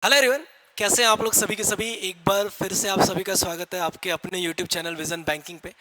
Hello everyone, कैसे हैं आप लोग सभी के सभी। एक बार फिर से आप सभी का स्वागत है आपके अपने यूट्यूब चैनल विजन बैंकिंग पे।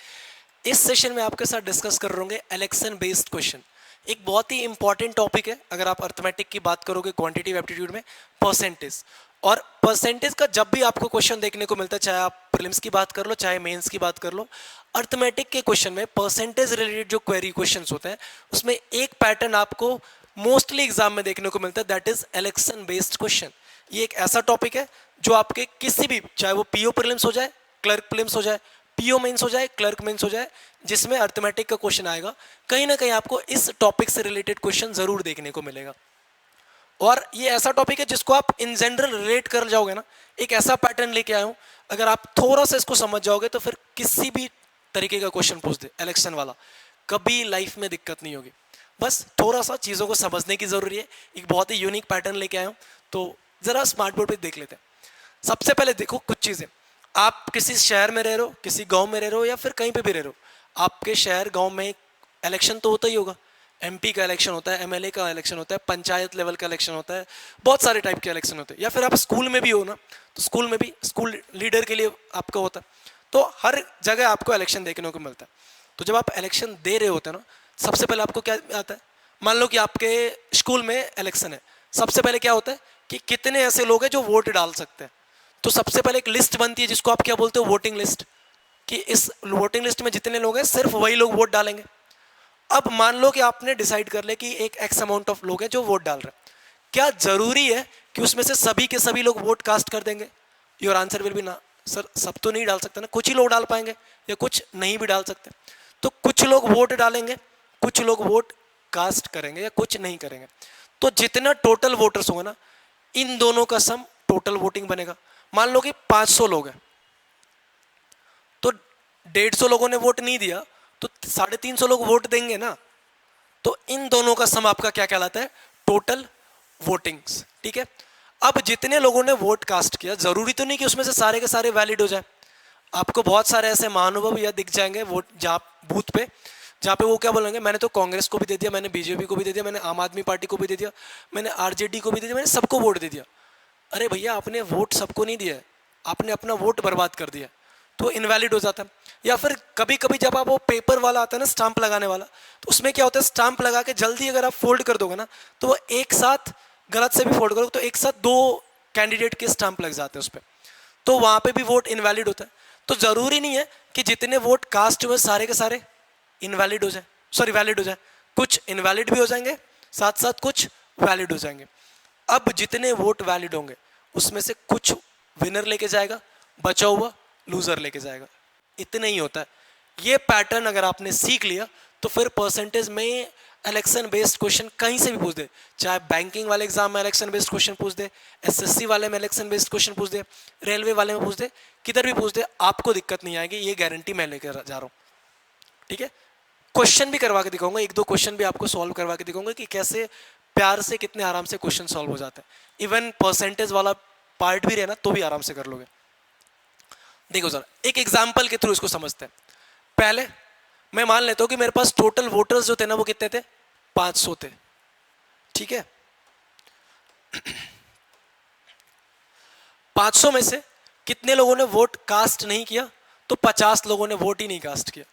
इस सेशन में आपके साथ डिस्कस कर रहे होंगे इलेक्शन बेस्ड क्वेश्चन। एक बहुत ही इंपॉर्टेंट टॉपिक है अगर आप अर्थमेटिक की बात करोगे क्वांटिटेटिव एप्टीट्यूड में। परसेंटेज और परसेंटेज का जब भी आपको क्वेश्चन देखने को मिलता है, चाहे आप प्रीलिम्स की बात कर लो चाहे मेंस की बात कर लो, अर्थमेटिक के क्वेश्चन में परसेंटेज रिलेटेड जो क्वेरी क्वेश्चन होते हैं उसमें एक पैटर्न आपको मोस्टली एग्जाम में देखने को मिलता है, that is election based question. ये एक ऐसा टॉपिक है जो आपके किसी भी, चाहे वो पीओ प्रीलिम्स हो जाए, क्लर्क प्रीलिम्स हो जाए, पीओ मेंस हो जाए, क्लर्क मेंस हो जाए, जिसमें अर्थमेटिक का क्वेश्चन आएगा, कहीं ना कहीं आपको इस टॉपिक से रिलेटेड क्वेश्चन जरूर देखने को मिलेगा। और ये ऐसा टॉपिक है जिसको आप इन जनरल रिलेट कर जाओगे ना, एक ऐसा पैटर्न लेके आया हूं, अगर आप थोड़ा सा इसको समझ जाओगे तो फिर किसी भी तरीके का क्वेश्चन पूछ दे इलेक्शन वाला, कभी लाइफ में दिक्कत नहीं होगी। बस थोड़ा सा चीज़ों को समझने की जरूरी है। एक बहुत ही यूनिक पैटर्न लेके आया हूं, तो ज़रा स्मार्ट बोर्ड पे देख लेते हैं। सबसे पहले देखो कुछ चीज़ें। आप किसी शहर में रह रहे हो, किसी गांव में रह रहे हो, या फिर कहीं पे भी रह रहे हो, आपके शहर गांव में इलेक्शन तो होता ही होगा। एमपी का इलेक्शन होता है, एमएलए का इलेक्शन होता है, पंचायत लेवल का इलेक्शन होता है, बहुत सारे टाइप के इलेक्शन होते हैं। या फिर आप स्कूल में भी हो ना, तो स्कूल में भी स्कूल लीडर के लिए आपका होता है। तो हर जगह आपको इलेक्शन देखने को मिलता है। तो जब आप इलेक्शन दे रहे होते हैं ना, सबसे पहले आपको क्या आता है। मान लो कि आपके स्कूल में इलेक्शन है, सबसे पहले क्या होता है कि कितने ऐसे लोग हैं जो वोट डाल सकते हैं। तो सबसे पहले एक लिस्ट बनती है जिसको आप क्या बोलते हो, वोटिंग लिस्ट, कि इस वोटिंग लिस्ट में जितने लोग हैं सिर्फ वही लोग वोट डालेंगे। अब मान लो कि आपने डिसाइड कर लिया कि एक एक्स अमाउंट ऑफ लोग हैं जो वोट डाल रहे हैं, क्या जरूरी है कि उसमें से सभी के सभी लोग वोट कास्ट कर देंगे? योर आंसर विल बी ना। सर सब तो नहीं डाल सकते ना, कुछ ही लोग डाल पाएंगे या कुछ नहीं भी डाल सकते। तो कुछ लोग वोट डालेंगे, कुछ लोग वोट कास्ट करेंगे या कुछ नहीं करेंगे। तो जितना टोटल वोटर्स होंगे ना, इन दोनों का सम टोटल वोटिंग बनेगा। मान लो कि 500 लोग हैं, तो 150 लोगों ने वोट नहीं दिया, तो 350 लोग वोट देंगे ना। तो इन दोनों का सम आपका क्या कहलाता है, टोटल वोटिंग्स। ठीक है। अब जितने लोगों ने वोट कास्ट किया, जरूरी तो नहीं कि उसमें से सारे के सारे वैलिड हो जाए। आपको बहुत सारे ऐसे महानुभव या दिख जाएंगे वोट जहाँ बूथ पे, जहाँ पे वो क्या बोलेंगे, मैंने तो कांग्रेस को भी दे दिया, मैंने बीजेपी को भी दे दिया, मैंने आम आदमी पार्टी को भी दे दिया, मैंने आरजेडी को भी दे दिया, मैंने सबको वोट दे दिया। अरे भैया, आपने वोट सबको नहीं दिया है, आपने अपना वोट बर्बाद कर दिया, तो इनवैलिड हो जाता है। या फिर कभी कभी जब आप वो पेपर वाला आता है ना, स्टाम्प लगाने वाला, तो उसमें क्या होता है, स्टाम्प लगा के जल्दी अगर आप फोल्ड कर दोगे ना, तो वो एक साथ, गलत से भी फोल्ड करोगे तो एक साथ दो कैंडिडेट के स्टाम्प लग जाते हैं उस पर, तो वहां पे भी वोट इनवैलिड होता है। तो जरूरी नहीं है कि जितने वोट कास्ट हुए सारे के सारे इनवैलिड हो जाए, सॉरी वैलिड हो जाए। कुछ इनवैलिड भी हो जाएंगे, साथ साथ कुछ वैलिड हो जाएंगे। अब जितने वोट वैलिड होंगे उसमें से कुछ विनर लेके जाएगा, बचा हुआ लूजर लेके जाएगा। इतना ही होता है। ये पैटर्न अगर आपने सीख लिया तो फिर परसेंटेज में इलेक्शन बेस्ड क्वेश्चन कहीं से भी पूछ दे, चाहे बैंकिंग वाले एग्जाम में इलेक्शन बेस्ड क्वेश्चन पूछ दे, एसएससी वाले में इलेक्शन बेस्ड क्वेश्चन पूछ दे, रेलवे वाले में पूछ दे, किधर भी पूछ दे, आपको दिक्कत नहीं आएगी, ये गारंटी मैं लेकर जा रहा हूँ। ठीक है। क्वेश्चन भी करवा के दिखाऊंगा, एक दो क्वेश्चन भी आपको सॉल्व करवा के दिखाऊंगा कि कैसे प्यार से कितने आराम से क्वेश्चन सॉल्व हो जाते हैं। इवन परसेंटेज वाला पार्ट भी रहना तो भी आराम से कर लोगे। देखो सर, एक एग्जाम्पल के थ्रू इसको समझते हैं। पहले मैं मान लेता हूं कि मेरे पास टोटल वोटर्स जो थे ना वो कितने थे, 500 थे। ठीक है। 500 में से कितने लोगों ने वोट कास्ट नहीं किया, तो 50 लोगों ने वोट ही नहीं कास्ट किया।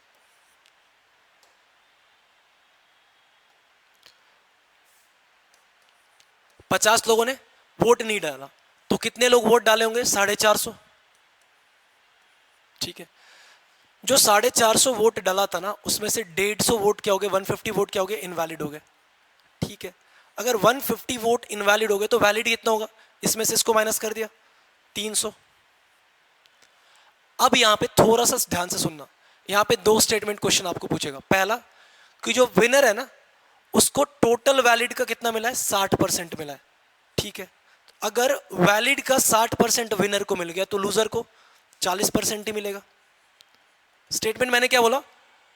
50 लोगों ने वोट नहीं डाला, तो कितने लोग वोट डाले होंगे, 450। ठीक है। जो 450 वोट डाला था ना, उसमें से 150 वोट क्या हो गए, 150 वोट क्या हो गए, इनवैलिड हो गए। ठीक है। अगर 150 वोट इनवैलिड हो गए तो वैलिड कितना होगा, इसमें से इसको माइनस कर दिया, 300। अब यहां पे थोड़ा सा ध्यान से सुनना, यहां पे दो स्टेटमेंट क्वेश्चन आपको पूछेगा। पहला कि जो विनर है ना, उसको टोटल वैलिड का कितना मिला है, 60% मिला है। ठीक है। अगर वैलिड का 60% विनर को मिल गया तो लूजर को 40% ही मिलेगा। स्टेटमेंट मैंने क्या बोला,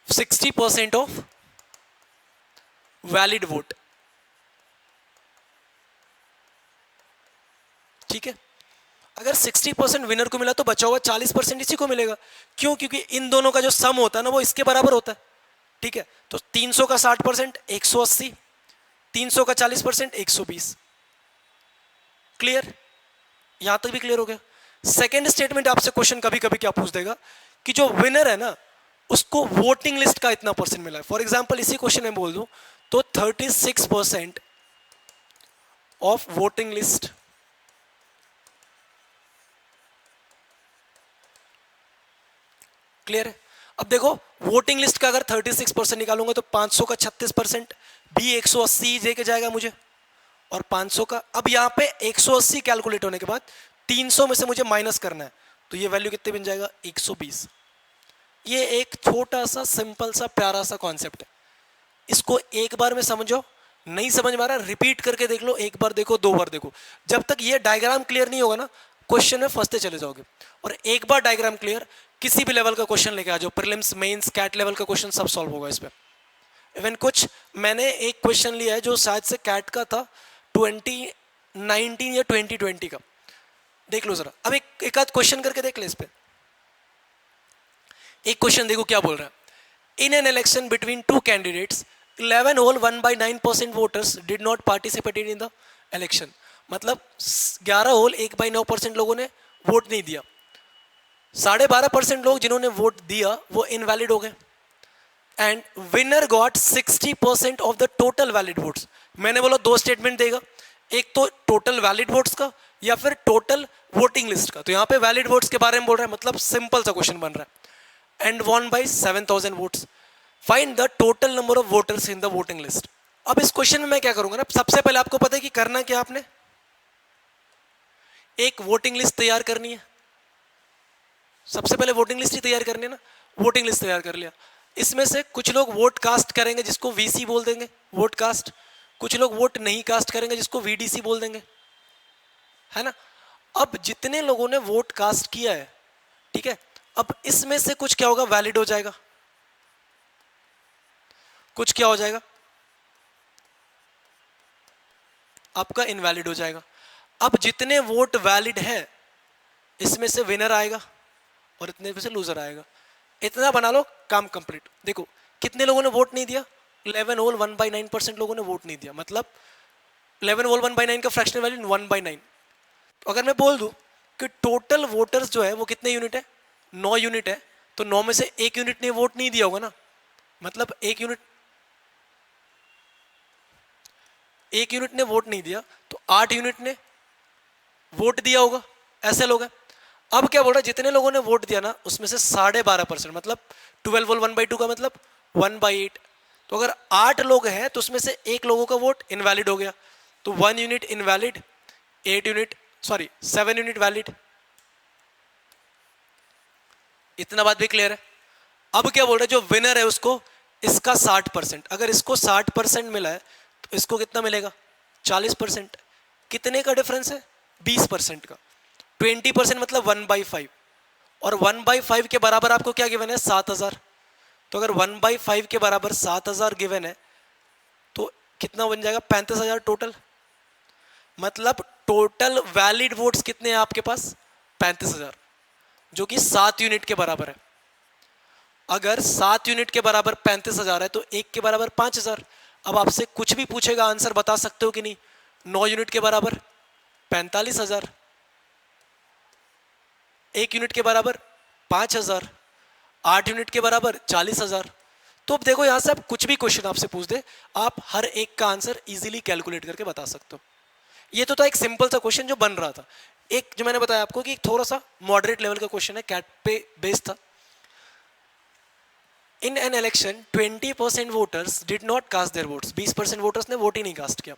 60% ऑफ वैलिड वोट। ठीक है। अगर 60% विनर को मिला तो बचा हुआ 40% इसी को मिलेगा। क्यों? क्योंकि इन दोनों का जो सम होता है ना वो इसके बराबर होता है। ठीक है। तो 300 का 60% 180, 300 का 40% 120। क्लियर? यहां तक भी क्लियर हो गया। सेकेंड स्टेटमेंट आपसे क्वेश्चन कभी कभी क्या पूछ देगा कि जो विनर है ना उसको वोटिंग लिस्ट का इतना परसेंट मिला है। फॉर एग्जाम्पल इसी क्वेश्चन में बोल दूं तो 36% ऑफ वोटिंग लिस्ट, क्लियर है। अब देखो वोटिंग लिस्ट का अगर 36% निकालूंगा तो 500 का 36%, बी 180 दे के जाएगा मुझे, और 500 का, अब यहाँ पे 180 कैलकुलेट होने के बाद 300 में से मुझे माइनस करना है तो ये वैल्यू कितने बन जाएगा 120। ये एक छोटा सा सिंपल सा प्यारा सा कॉन्सेप्ट है, इसको एक बार में समझो, नहीं समझ में आ रहा रिपीट करके देख लो, एक बार देखो, दो बार देखो, जब तक ये डायग्राम क्लियर नहीं होगा ना क्वेश्चन में फंसते चले जाओगे। और एक बार डायग्राम क्लियर, किसी भी लेवल का क्वेश्चन लेके आ जाओ, प्रीलिम्स मेंस कैट लेवल का क्वेश्चन सब सॉल्व होगा इस पे। इवन कुछ मैंने एक क्वेश्चन लिया है जो शायद से कैट का था 2019 या 2020 का, देख लो जरा। अब एक आध क्वेश्चन करके देख ले इस पे। एक क्वेश्चन देखो क्या बोल रहा है, in an election between two candidates 11 whole 1/9% voters did not participated in the election. मतलब 11 होल 1/9% लोगों ने वोट नहीं दिया, 12.5% लोग जिन्होंने वोट दिया वो इनवैलिड हो गए, and winner got 60% of the total valid votes. मैंने बोला दो स्टेटमेंट देगा, एक तो टोटल वैलिड वोट्स का या फिर टोटल वोटिंग लिस्ट का, तो यहाँ पे वैलिड वोट्स के बारे में बोल रहा है, मतलब सिंपल सा क्वेश्चन बन रहा है। And won by 7,000 votes, find the total number of voters in the voting list. अब इस क्वेश्चन में मैं क्या करूंगा ना, सबसे पहले आपको पता है कि करना क्या, आपने एक वोटिंग लिस्ट तैयार करनी है, सबसे पहले वोटिंग लिस्ट ही तैयार करनी है ना। वोटिंग लिस्ट तैयार कर लिया, इसमें से कुछ लोग वोट कास्ट करेंगे जिसको वीसी बोल देंगे, वोट कास्ट, कुछ लोग वोट नहीं कास्ट करेंगे जिसको वीडीसी बोल देंगे, है ना। अब जितने लोगों ने वोट कास्ट किया है, ठीक है, अब इसमें से कुछ क्या होगा, वैलिड हो जाएगा, कुछ क्या हो जाएगा आपका इनवैलिड हो जाएगा। अब जितने वोट वैलिड है इसमें से विनर आएगा और इतने में से लूजर आएगा। इतना बना लो, काम कंप्लीट। देखो कितने लोगों ने वोट नहीं दिया, 11 होल 1/9% लोगों ने वोट नहीं दिया, मतलब 11 होल 1/9 का फ्रैक्शनल वैल्यू 1/9। तो अगर मैं बोल दूं कि टोटल वोटर्स जो है वो कितने यूनिट है, 9 यूनिट है, तो 9 में से एक यूनिट ने वोट नहीं दिया होगा ना, मतलब एक यूनिट ने वोट नहीं दिया, तो 8 यूनिट ने वोट दिया होगा, ऐसे लोग हैं। अब क्या बोल रहा है, जितने लोगों ने वोट दिया ना उसमें से 12.5%, मतलब 12 होल 1/2 का मतलब 1/8। तो अगर 8 लोग हैं तो उसमें से एक लोगों का वोट इनवैलिड हो गया, तो 1 यूनिट इनवैलिड, 7 यूनिट वैलिड। इतना बात भी क्लियर है। अब क्या बोल रहे हैं, जो विनर है उसको इसका 60%, अगर इसको 60% मिला है तो इसको कितना मिलेगा 40%। कितने का डिफरेंस है, 20% का। 20% मतलब 1/5, और 1/5 के बराबर आपको क्या गिवन है 7,000। तो अगर 1/5 के बराबर 7,000 गिवन है तो कितना बन जाएगा 35,000 टोटल। मतलब टोटल वैलिड वोट्स कितने हैं आपके पास 35,000, जो कि 7 यूनिट के बराबर है। अगर 7 यूनिट के बराबर 35,000 है तो एक के बराबर 5,000। अब आपसे कुछ भी पूछेगा आंसर बता सकते हो कि नहीं। 9 यूनिट के बराबर 45,000, 1 यूनिट के बराबर 5,000, 8 यूनिट के बराबर 40,000। तो अब देखो यहां से आप कुछ भी क्वेश्चन आपसे पूछ दे, आप हर एक का आंसर इजीली कैलकुलेट करके बता सकते हो। ये तो था एक सिंपल सा क्वेश्चन जो बन रहा था। एक जो मैंने बताया आपको कि थोड़ा सा मॉडरेट लेवल का क्वेश्चन है, कैट पे बेस्ड था। In an election 20% voters did not cast their votes, 20% voters ने वोट ही नहीं कास्ट किया।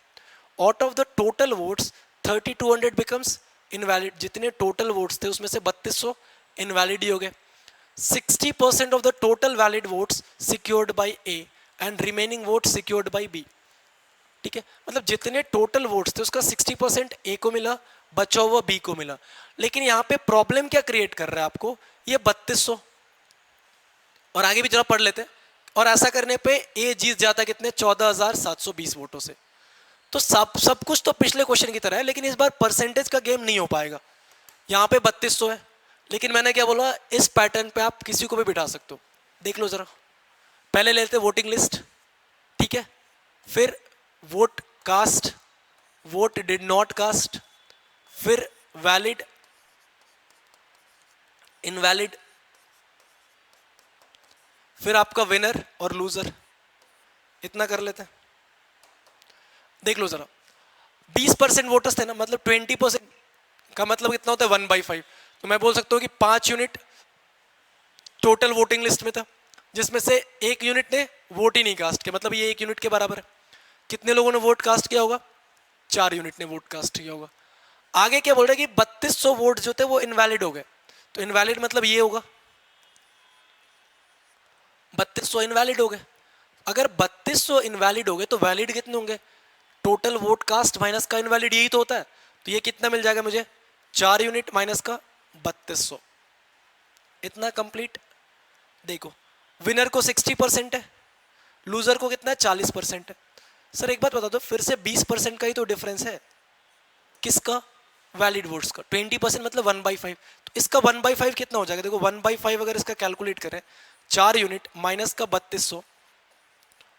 Out of the total votes 3200 becomes invalid, जितने टोटल वोट्स थे उसमें से 3200 इनवैलिड ही हो गए। 60% of the total valid votes secured by A and remaining votes secured by B. ठीक है, मतलब जितने टोटल वोट्स थे उसका 60% ए को मिला, बचा हुआ बी को मिला। लेकिन यहाँ पे प्रॉब्लम क्या क्रिएट कर रहा है आपको, ये 3200, और आगे भी जरा पढ़ लेते हैं। और ऐसा करने पे ए जीत जाता कितने 14,720 वोटों से। तो सब कुछ तो पिछले क्वेश्चन की तरह है, लेकिन इस बार परसेंटेज का गेम नहीं हो पाएगा। यहाँ पे 3200 है, लेकिन मैंने क्या बोला, इस पैटर्न पे आप किसी को भी बिठा सकते हो। देख लो जरा, पहले लेते वोटिंग लिस्ट, ठीक है, फिर vote cast, vote did not cast, फिर वैलिड, इनवैलिड, फिर आपका विनर और लूजर। इतना कर लेते हैं। देख लो जरा, 20% वोटर्स थे ना, मतलब 20% का मतलब कितना होता है 1/5। तो मैं बोल सकता हूँ कि 5 यूनिट टोटल वोटिंग लिस्ट में था, जिसमें से 1 यूनिट ने वोट ही नहीं कास्ट किया, मतलब ये 1 यूनिट के बराबर है। कितने लोगों ने वोट कास्ट किया होगा? 4 यूनिट ने वोट कास्ट किया होगा। आगे क्या बोल रहे हैं कि 3200 वोट जो थे वो इनवैलिड हो गए। तो इनवैलिड मतलब ये होगा, 3200 इनवैलिड हो गए। अगर 3200 इनवैलिड हो गए तो वैलिड कितने होंगे? टोटल वोट कास्ट माइनस का इनवैलिड, यही तो होता है। तो ये कितना मिल जाएगा मुझे? 4 यूनिट माइनस का 3200। इतना कंप्लीट। देखो, विनर को 60% है, लूजर को कितना है? 40% है। सर एक बात बता दो, फिर से 20% का ही तो डिफरेंस है। किसका? वैलिड वोट्स का। 20% मतलब 1/5। तो इसका 1/5 कितना हो जाएगा? देखो 1/5 अगर इसका कैलकुलेट करें, 4 यूनिट माइनस का 3200,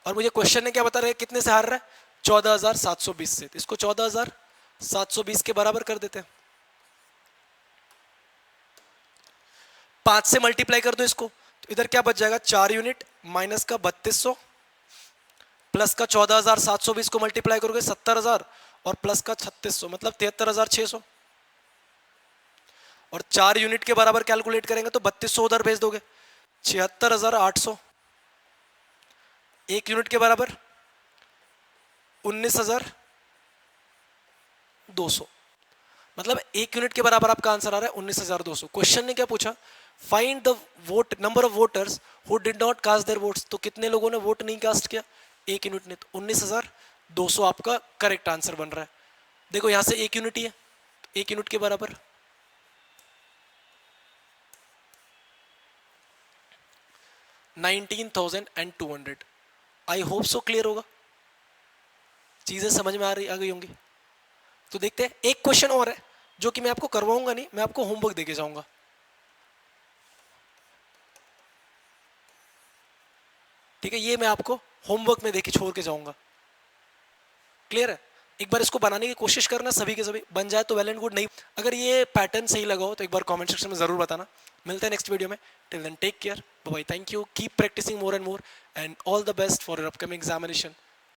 और मुझे क्वेश्चन ने क्या बता रहा है, कितने से हार रहा है? 14,720 से। इसको 14,720 के बराबर कर देते हैं। 5 से मल्टीप्लाई कर दो इसको, तो इधर क्या बच जाएगा? 4 यूनिट माइनस का 3200 प्लस का 14,720 को मल्टीप्लाई करोगे 70,000, और प्लस का 3600 मतलब 73,600। और 4 यूनिट के बराबर कैलकुलेट करेंगे तो 3200 उधर भेज दोगे, 76,800। 1 यूनिट के बराबर 19,200। मतलब 1 यूनिट के बराबर आपका आंसर आ रहा है 19,200। क्वेश्चन ने क्या पूछा? Find the vote number of voters who did not cast their votes. तो कितने लोगों ने वोट नहीं कास्ट किया? 1 यूनिट ने। तो 19,200 आपका करेक्ट आंसर बन रहा है। देखो यहां से 1 यूनिट ही है, 1 यूनिट के बराबर 19,200। आई होप सो क्लियर होगा, चीजें समझ में आ गई होंगी। तो देखते हैं, एक क्वेश्चन और है जो कि मैं आपको करवाऊंगा नहीं, मैं आपको होमवर्क देके जाऊंगा। ठीक है, ये मैं आपको होमवर्क में देके छोड़ के जाऊंगा। क्लियर है? एक बार इसको बनाने की कोशिश करना, सभी के सभी बन जाए तो वेल एंड गुड। नहीं, अगर ये पैटर्न सही लगा हो तो एक बार कमेंट सेक्शन में जरूर बताना। मिलते हैं नेक्स्ट वीडियो में। Till then take care, bye bye, thank you, keep practicing more and more, and all the best for your upcoming examination.